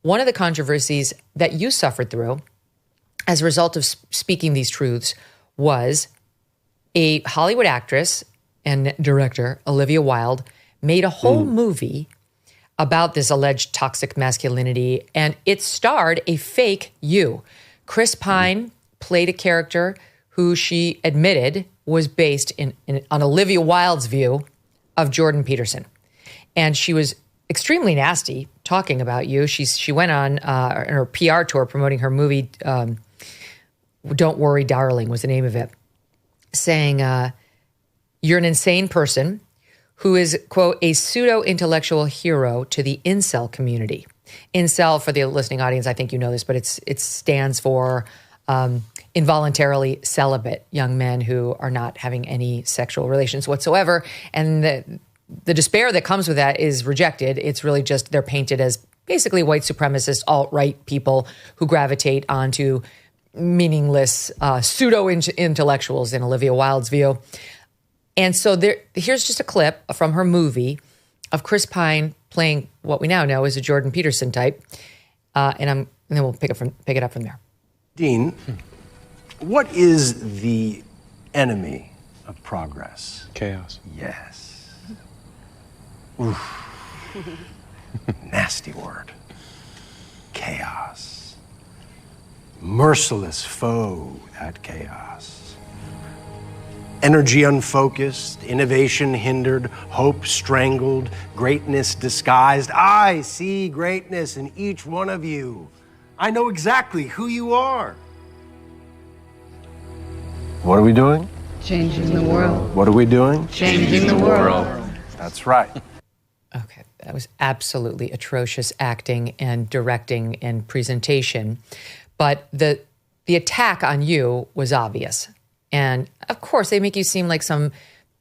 one of the controversies that you suffered through as a result of speaking these truths was a Hollywood actress and director, Olivia Wilde, made a whole movie about this alleged toxic masculinity, and it starred a fake you. Chris Pine played a character who she admitted was based on Olivia Wilde's view of Jordan Peterson. And she was extremely nasty talking about you. She went on her PR tour promoting her movie, Don't Worry, Darling was the name of it, saying, you're an insane person who is, quote, a pseudo-intellectual hero to the incel community. Incel, for the listening audience, I think you know this, but it stands for involuntarily celibate young men who are not having any sexual relations whatsoever. And the despair that comes with that is rejected. It's really just they're painted as basically white supremacist, alt-right people who gravitate onto meaningless pseudo-intellectuals in Olivia Wilde's view. And so here's just a clip from her movie of Chris Pine playing what we now know is a Jordan Peterson type. And then we'll pick it up from there. Dean, what is the enemy of progress? Chaos. Yes. Oof. Nasty word. Chaos. Merciless foe at chaos. Energy unfocused, innovation hindered, hope strangled, greatness disguised. I see greatness in each one of you. I know exactly who you are. What are we doing? Changing the world. What are we doing? Changing the world. That's right. Okay, that was absolutely atrocious acting and directing and presentation. But the attack on you was obvious. And of course, they make you seem like some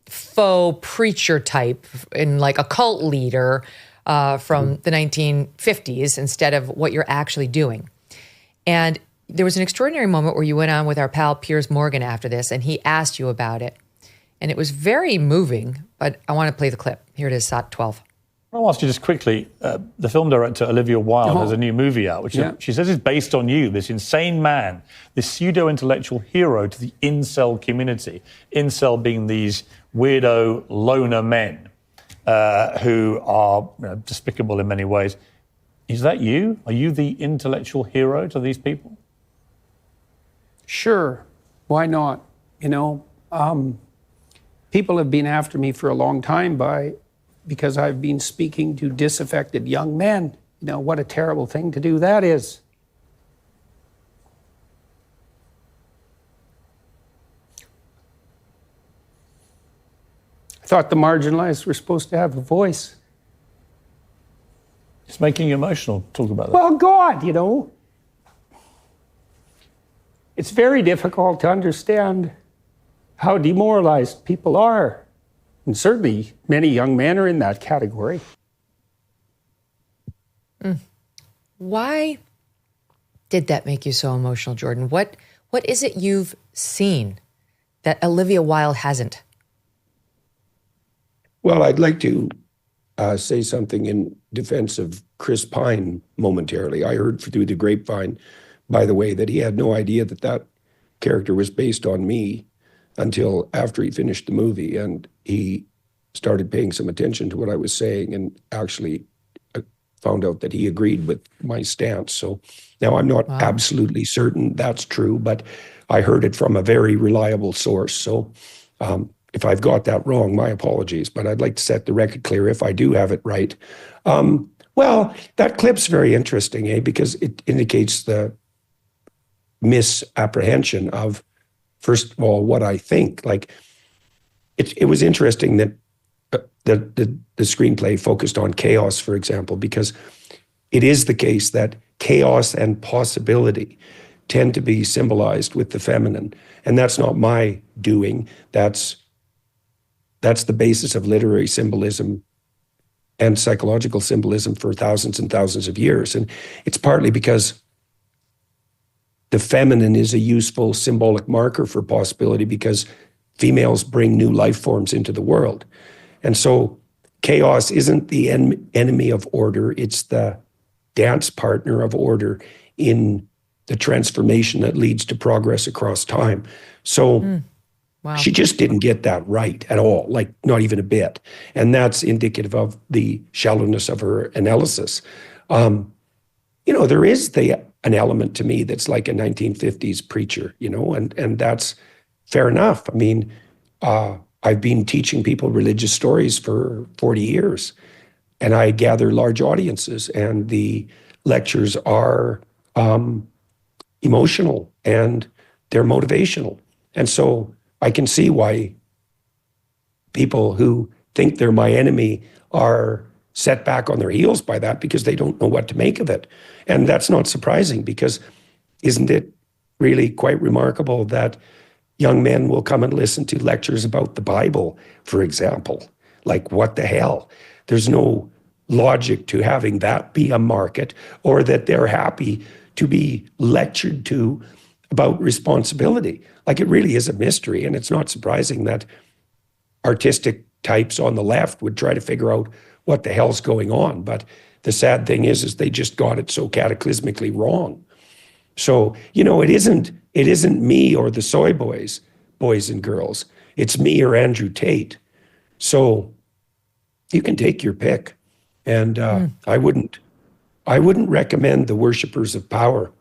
faux preacher type and like a cult leader from the 1950s instead of what you're actually doing. And there was an extraordinary moment where you went on with our pal Piers Morgan after this, and he asked you about it. And it was very moving, but I want to play the clip. Here it is, SOT 12. I'll ask you just quickly, the film director Olivia Wilde has a new movie out, which she says is based on you, this insane man, this pseudo-intellectual hero to the incel community. Incel being these weirdo loner men who are despicable in many ways. Is that you? Are you the intellectual hero to these people? Sure. Why not? People have been after me for a long time because I've been speaking to disaffected young men. What a terrible thing to do that is. I thought the marginalized were supposed to have a voice. It's making you emotional. Talk about that. Well, God, it's very difficult to understand how demoralized people are. And certainly many young men are in that category. Why did that make you so emotional, Jordan? What is it you've seen that Olivia Wilde hasn't? Well, I'd like to say something in defense of Chris Pine momentarily. I heard through the grapevine, by the way, that he had no idea that character was based on me until after he finished the movie, and he started paying some attention to what I was saying and actually found out that he agreed with my stance. So now I'm not absolutely certain that's true, but I heard it from a very reliable source. So if I've got that wrong, my apologies, but I'd like to set the record clear if I do have it right. Well, that clip's very interesting, because it indicates the misapprehension of, first of all, what I think. Like, it was interesting that the screenplay focused on chaos, for example, because it is the case that chaos and possibility tend to be symbolized with the feminine. And that's not my doing. That's the basis of literary symbolism and psychological symbolism for thousands and thousands of years. And it's partly because the feminine is a useful symbolic marker for possibility, because females bring new life forms into the world. And so chaos isn't the enemy of order, it's the dance partner of order in the transformation that leads to progress across time. So Wow. she just didn't get that right at all, like not even a bit. And that's indicative of the shallowness of her analysis. There is an element to me that's like a 1950s preacher, and that's fair enough. I mean, I've been teaching people religious stories for 40 years, and I gather large audiences, and the lectures are emotional and they're motivational. And so I can see why people who think they're my enemy are set back on their heels by that, because they don't know what to make of it. And that's not surprising, because isn't it really quite remarkable that young men will come and listen to lectures about the Bible, for example? Like, what the hell? There's no logic to having that be a market, or that they're happy to be lectured to about responsibility. Like, it really is a mystery. And it's not surprising that artistic types on the left would try to figure out what the hell's going on. But the sad thing is they just got it so cataclysmically wrong. So, it isn't me or the soy boys and girls. It's me or Andrew Tate. So you can take your pick. And I wouldn't recommend the worshipers of power.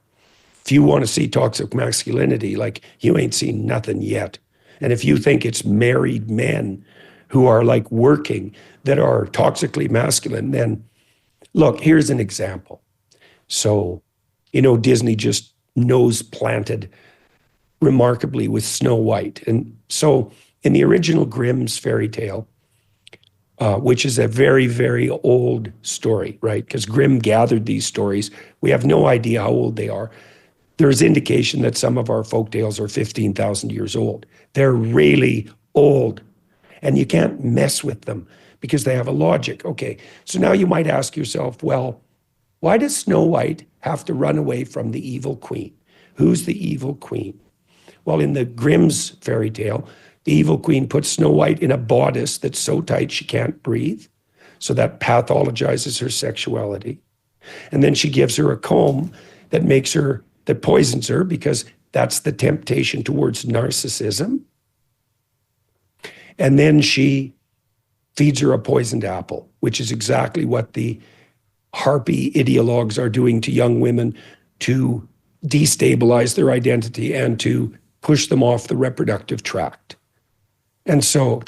If you want to see toxic masculinity, like, you ain't seen nothing yet. And if you think it's married men who are like working that are toxically masculine, then look, here's an example. So, Disney just nose planted remarkably with Snow White. And so in the original Grimm's fairy tale, which is a very, very old story, right? Because Grimm gathered these stories. We have no idea how old they are. There's indication that some of our folk tales are 15,000 years old. They're really old, and you can't mess with them because they have a logic. Okay, so now you might ask yourself, well, why does Snow White have to run away from the evil queen? Who's the evil queen? Well, in the Grimm's fairy tale, the evil queen puts Snow White in a bodice that's so tight she can't breathe, so that pathologizes her sexuality. And then she gives her a comb that poisons her, because that's the temptation towards narcissism. And then she feeds her a poisoned apple, which is exactly what the harpy ideologues are doing to young women to destabilize their identity and to push them off the reproductive tract. And so,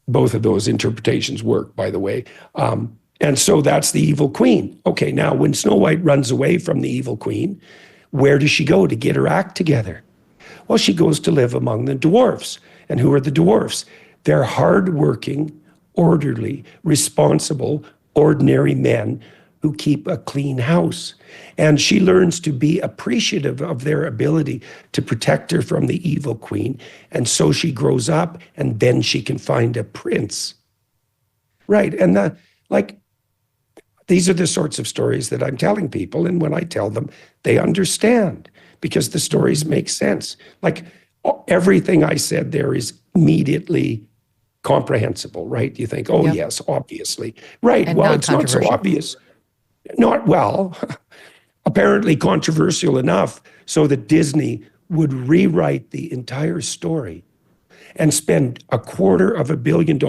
both of those interpretations work, by the way. And so that's the evil queen. Okay, now when Snow White runs away from the evil queen, where does she go to get her act together? Well, she goes to live among the dwarfs. And who are the dwarfs? They're hardworking, orderly, responsible, ordinary men who keep a clean house. And she learns to be appreciative of their ability to protect her from the evil queen. And so she grows up, and then she can find a prince. Right, and these are the sorts of stories that I'm telling people, and when I tell them, they understand, because the stories make sense. Like, everything I said there is immediately comprehensible, right? You think, oh, yes, obviously. Right, and well, it's not so obvious. Apparently controversial enough so that Disney would rewrite the entire story and spend $250 million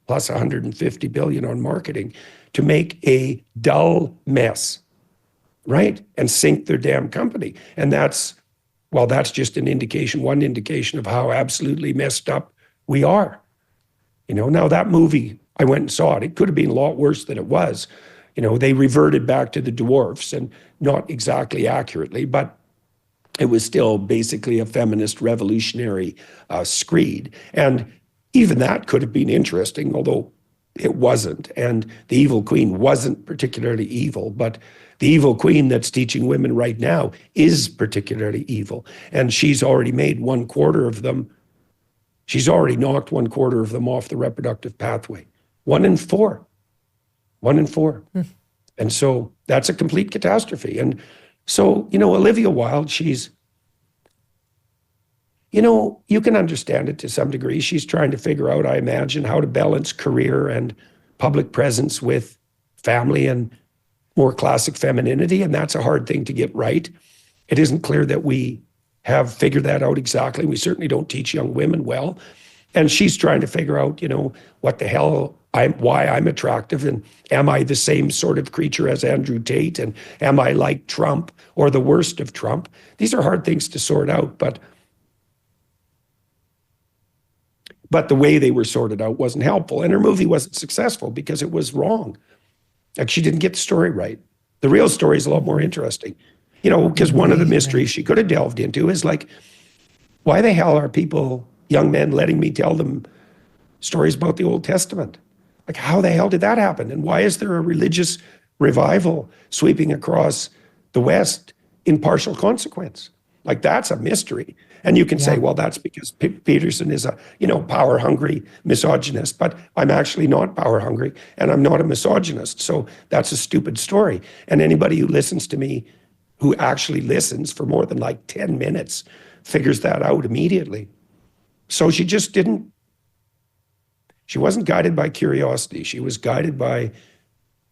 plus $150 billion on marketing to make a dull mess, right? And sink their damn company. And that's just one indication of how absolutely messed up we are. Now that movie, I went and saw it. It could have been a lot worse than it was. They reverted back to the dwarfs, and not exactly accurately, but it was still basically a feminist revolutionary screed. And even that could have been interesting, although it wasn't. And the evil queen wasn't particularly evil, but the evil queen that's teaching women right now is particularly evil. And she's already made 1/4 of them. She's already knocked 1/4 of them off the reproductive pathway. 1 in 4. 1 in 4. And so that's a complete catastrophe. And so, Olivia Wilde, she's, you can understand it to some degree. She's trying to figure out, I imagine, how to balance career and public presence with family and more classic femininity, and that's a hard thing to get right. It isn't clear that we have figured that out exactly. We certainly don't teach young women well. And she's trying to figure out, what the hell, why I'm attractive, and am I the same sort of creature as Andrew Tate, and am I like Trump or the worst of Trump? These are hard things to sort out, but the way they were sorted out wasn't helpful. And her movie wasn't successful because it was wrong. Like, she didn't get the story right. The real story is a lot more interesting. Because one of the mysteries she could have delved into is like, why the hell are young men, letting me tell them stories about the Old Testament? Like, how the hell did that happen? And why is there a religious revival sweeping across the West in partial consequence? Like, that's a mystery. And you can say, well, that's because Peterson is a, power-hungry misogynist. But I'm actually not power-hungry, and I'm not a misogynist. So that's a stupid story. And anybody who listens to me, who actually listens for more than like 10 minutes, figures that out immediately. So she wasn't guided by curiosity. She was guided by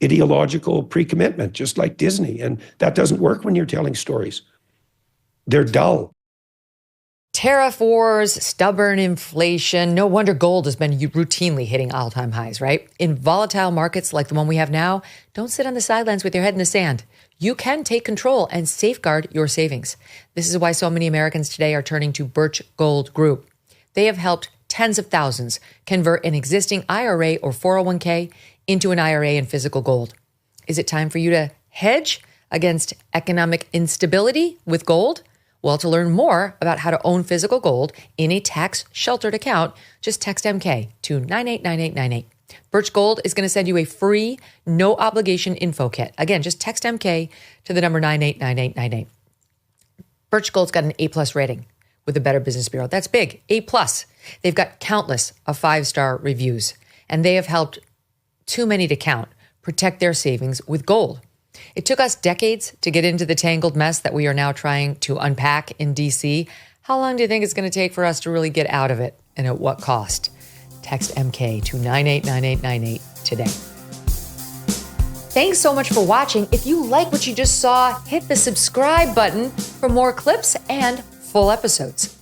ideological pre-commitment, just like Disney. And that doesn't work when you're telling stories. They're dull. Tariff wars, stubborn inflation. No wonder gold has been routinely hitting all-time highs, right? In volatile markets like the one we have now, don't sit on the sidelines with your head in the sand. You can take control and safeguard your savings. This is why so many Americans today are turning to Birch Gold Group. They have helped tens of thousands convert an existing IRA or 401k into an IRA in physical gold. Is it time for you to hedge against economic instability with gold? Well, to learn more about how to own physical gold in a tax-sheltered account, just text MK to 989898. Birch Gold is going to send you a free, no-obligation info kit. Again, just text MK to the number 989898. Birch Gold's got an A+ rating with the Better Business Bureau. That's big, A+. They've got countless of 5-star reviews, and they have helped, too many to count, protect their savings with gold. It took us decades to get into the tangled mess that we are now trying to unpack in DC. How long do you think it's going to take for us to really get out of it, and at what cost? Text MK to 989898 today. Thanks so much for watching. If you like what you just saw, hit the subscribe button for more clips and full episodes.